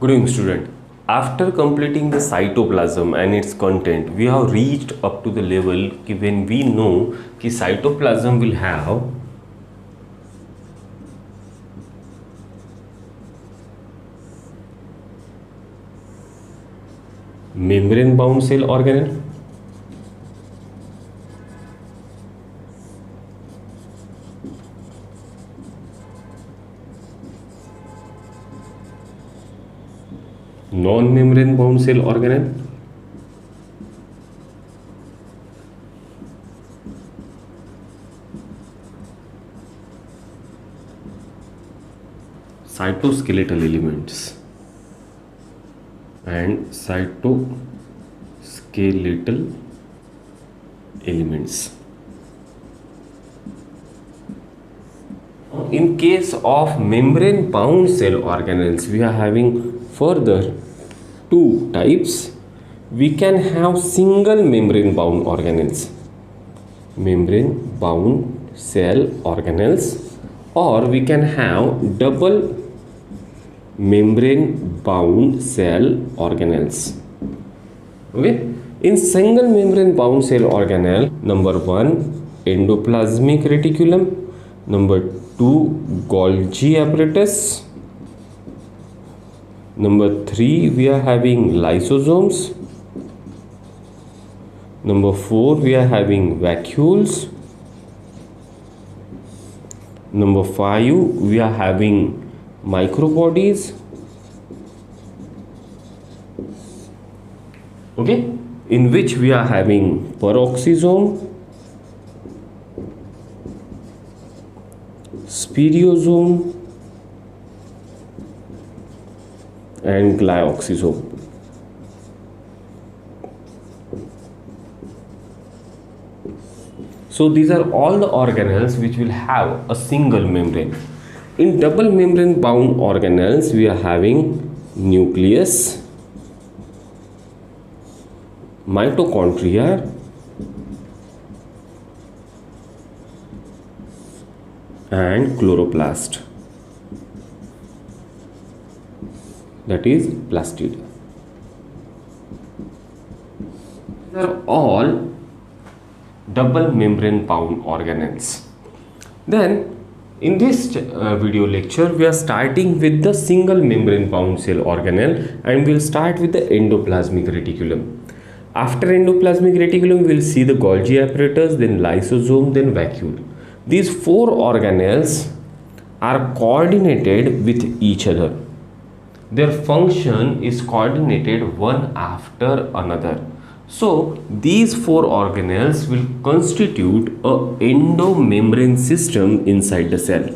Good evening, student. After completing the cytoplasm and its content, we have reached up to the level when we know कि cytoplasm will have membrane bound cell organelle, non-membrane bound cell organelle, cytoskeletal elements and cytoskeletal elements. In case of membrane bound cell organelles, we are having further two types. We can have single membrane bound organelles, membrane bound cell organelles, or we can have double membrane bound cell organelles. Okay, in single membrane bound cell organelle, number 1 endoplasmic reticulum, number 2 Golgi apparatus, number 3 we are having lysosomes, number 4 we are having vacuoles, number 5 we are having microbodies. Okay, in which we are having peroxisome, spiriosome and glyoxysome. So these are all the organelles which will have a single membrane. In double membrane bound organelles, we are having nucleus, mitochondria, and chloroplast, that is plastid. These are all double membrane bound organelles. Then in this video lecture we are starting with the single membrane bound cell organelle, and we'll start with the endoplasmic reticulum. After endoplasmic reticulum we will see the Golgi apparatus, then lysosome, then vacuole. These four organelles are coordinated with each other. Their function is coordinated one after another. So these four organelles will constitute a endomembrane system inside the cell.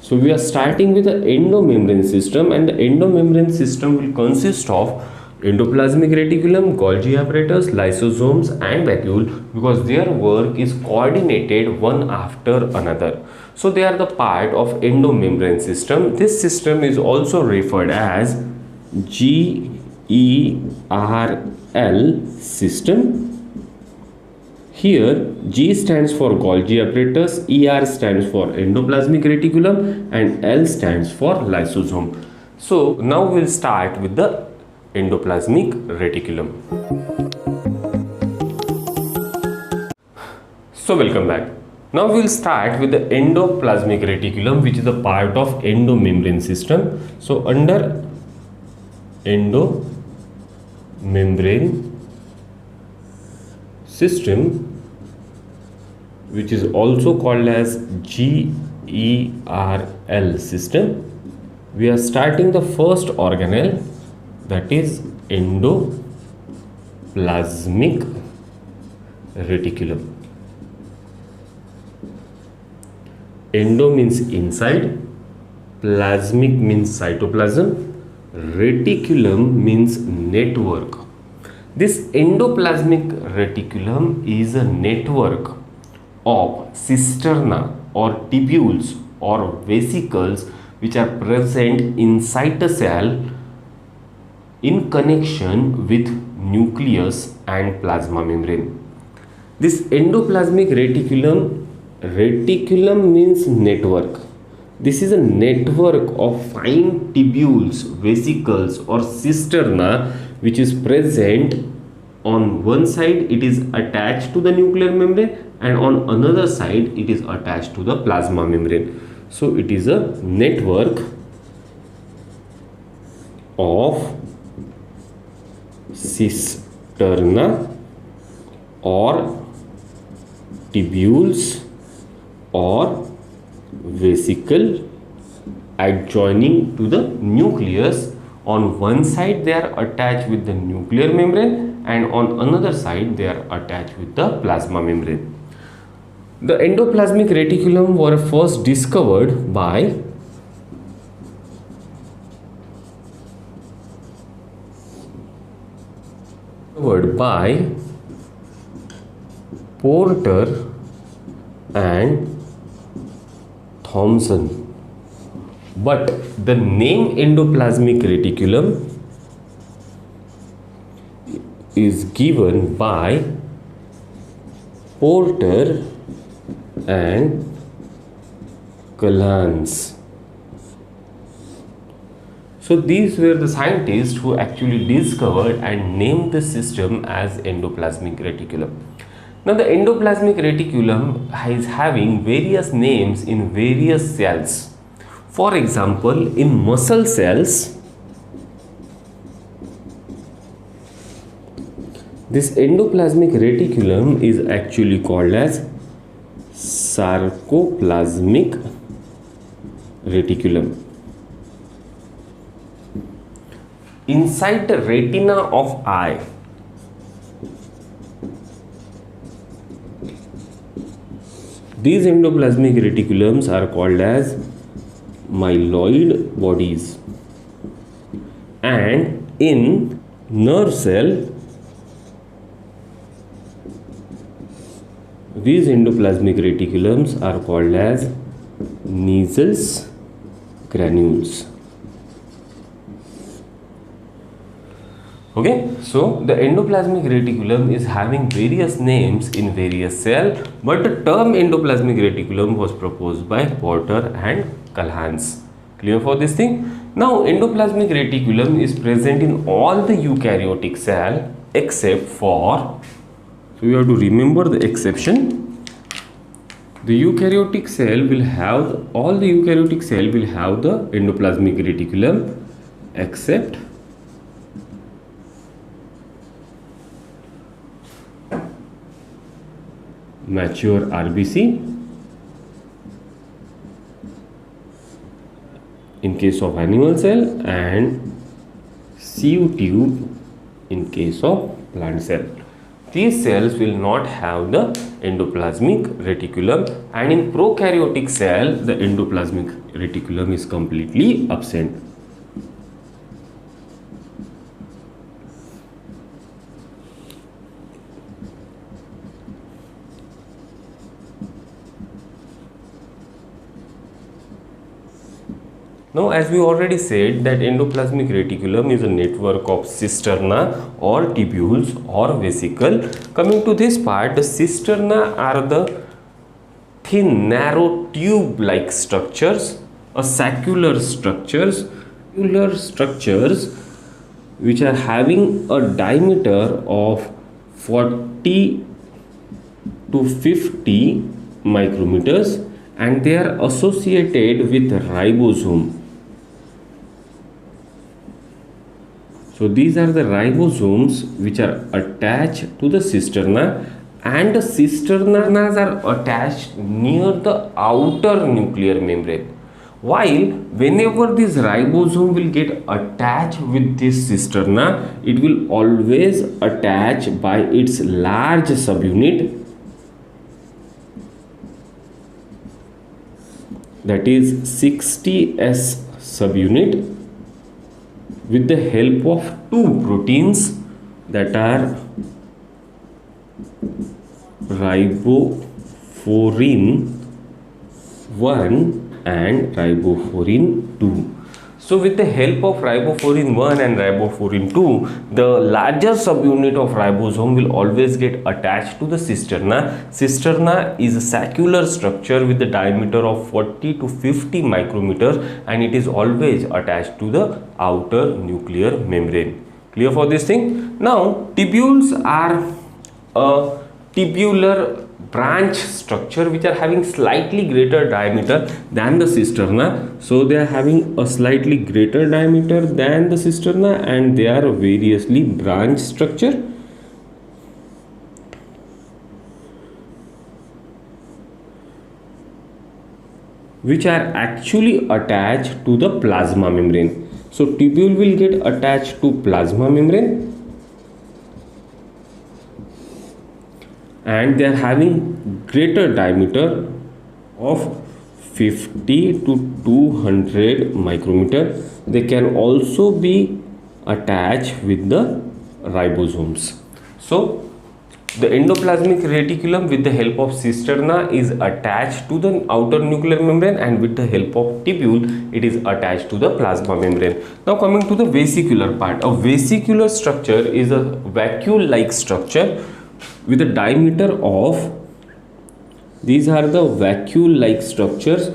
So we are starting with the endomembrane system, and the endomembrane system will consist of endoplasmic reticulum, Golgi apparatus, lysosomes and vacuole, because their work is coordinated one after another. So they are the part of endomembrane system. This system is also referred as GERL system. Here G stands for Golgi apparatus, ER stands for endoplasmic reticulum, and L stands for lysosome. So now we'll start with the endoplasmic reticulum. So welcome back. Now we'll start with the endoplasmic reticulum, which is a part of endomembrane system. So under endomembrane system, which is also called as GERL system, we are starting the first organelle, that is endoplasmic reticulum. Endo means inside, plasmic means cytoplasm, reticulum means network. This endoplasmic reticulum is a network of cisterna or tubules or vesicles which are present inside the cell in connection with nucleus and plasma membrane. This endoplasmic reticulum Reticulum means network. This is a network of fine tubules, vesicles or cisterna which is present on one side. It is attached to the nuclear membrane, and on another side it is attached to the plasma membrane. So it is a network of cisterna or tubules or vesicle adjoining to the nucleus. On one side they are attached with the nuclear membrane, and on another side they are attached with the plasma membrane. The endoplasmic reticulum were first discovered by Porter and Thomson, but the name endoplasmic reticulum is given by Porter and Clance. So these were the scientists who actually discovered and named the system as endoplasmic reticulum. Now the endoplasmic reticulum is having various names in various cells. For example, in muscle cells, this endoplasmic reticulum is actually called as sarcoplasmic reticulum. Inside the retina of eye, these endoplasmic reticulums are called as myeloid bodies, and in nerve cell, these endoplasmic reticulums are called as Nissls granules. Okay, so the endoplasmic reticulum is having various names in various cells, but the term endoplasmic reticulum was proposed by Porter and Clance. Clear for this thing? Now, endoplasmic reticulum is present in all the eukaryotic cell except for, so you have to remember the exception. The eukaryotic cell will have, all the eukaryotic cell will have the endoplasmic reticulum except mature RBC in case of animal cell, and sieve tube in case of plant cell. These cells will not have the endoplasmic reticulum, and in prokaryotic cell the endoplasmic reticulum is completely absent. Now, as we already said that endoplasmic reticulum is a network of cisterna or tubules or vesicle. Coming to this part, the cisterna are the thin, narrow tube-like structures, saccular structures which are having a diameter of 40 to 50 micrometers, and they are associated with ribosome. So these are the ribosomes which are attached to the cisterna, and the cisternas are attached near the outer nuclear membrane. While whenever this ribosome will get attached with this cisterna, it will always attach by its large subunit, that is 60S subunit, with the help of two proteins, that are ribofourin 1 and ribofourin 2. So with the help of riboforin 1 and riboforin 2, the larger subunit of ribosome will always get attached to the cisterna. Cisterna is a saccular structure with the diameter of 40 to 50 micrometers, and it is always attached to the outer nuclear membrane. Clear for this thing? Now, tubules are a tubular branch structure which are having slightly greater diameter than the cisterna. So they are having a slightly greater diameter than the cisterna, and they are variously branch structure. Which are actually attached to the plasma membrane. So tubule will get attached to plasma membrane, and they are having greater diameter of 50 to 200 micrometer. They can also be attached with the ribosomes. So the endoplasmic reticulum with the help of cisterna is attached to the outer nuclear membrane, and with the help of tubule it is attached to the plasma membrane. Now coming to the vesicular part. A vesicular structure is a vacuole-like structure with a diameter of, these are the vacuole-like structures,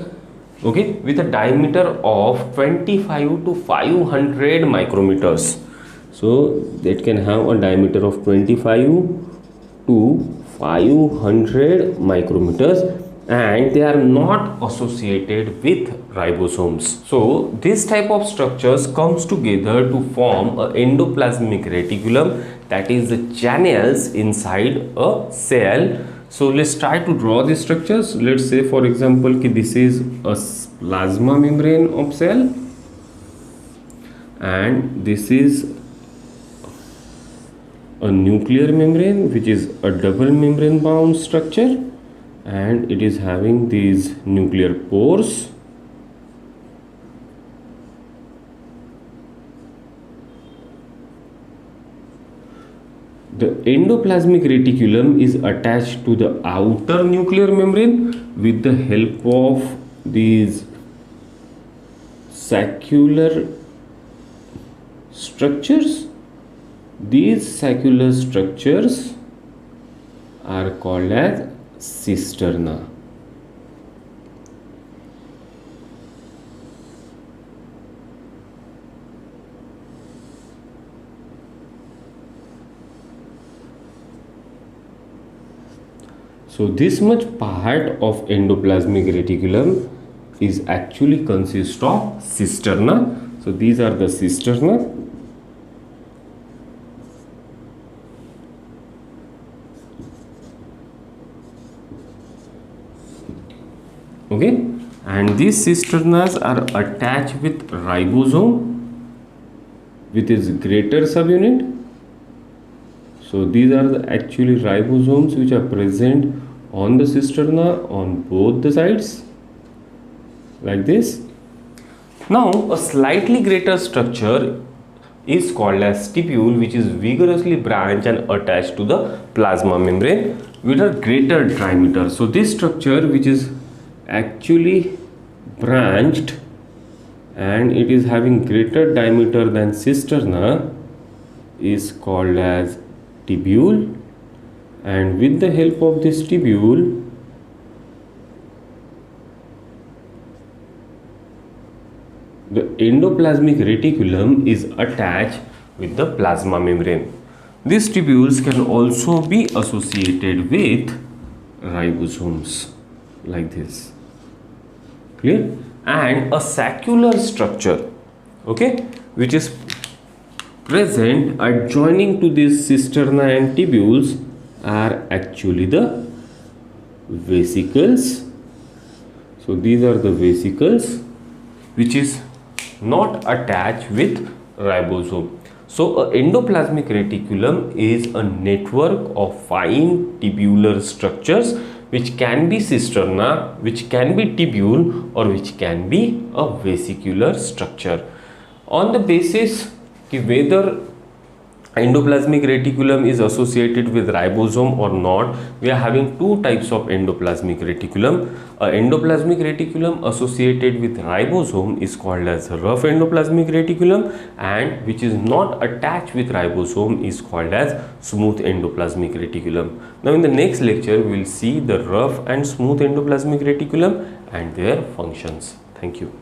okay, with a diameter of 25 to 500 micrometers. So that can have a diameter of 25 to 500 micrometers, and they are not associated with ribosomes. So this type of structures comes together to form a endoplasmic reticulum, that is the channels inside a cell. So let's try to draw these structures. Let's say for example this is a plasma membrane of cell, and this is a nuclear membrane which is a double membrane bound structure, and it is having these nuclear pores. The endoplasmic reticulum is attached to the outer nuclear membrane with the help of these saccular structures. These saccular structures are called as cisterna. So this much part of endoplasmic reticulum is actually consist of cisterna. So these are the cisterna. Okay, and these cisternas are attached with ribosome with its greater subunit. So these are the actually ribosomes which are present on the cisterna on both the sides, like this. Now a slightly greater structure is called as tubule, which is vigorously branched and attached to the plasma membrane with a greater diameter. So this structure, which is actually branched and it is having greater diameter than cisterna, is called as tubule, and with the help of this tubule the endoplasmic reticulum is attached with the plasma membrane. These tubules can also be associated with ribosomes, like this. Clear? And a saccular structure, okay, which is present adjoining to this cisterna and tubules are actually the vesicles. So these are the vesicles which is not attached with ribosome. So a endoplasmic reticulum is a network of fine tubular structures which can be cisterna, which can be tubule, or which can be a vesicular structure. On the basis whether endoplasmic reticulum is associated with ribosome or not. We are having two types of endoplasmic reticulum. A endoplasmic reticulum associated with ribosome is called as rough endoplasmic reticulum, and which is not attached with ribosome is called as smooth endoplasmic reticulum. Now in the next lecture we will see the rough and smooth endoplasmic reticulum and their functions. Thank you.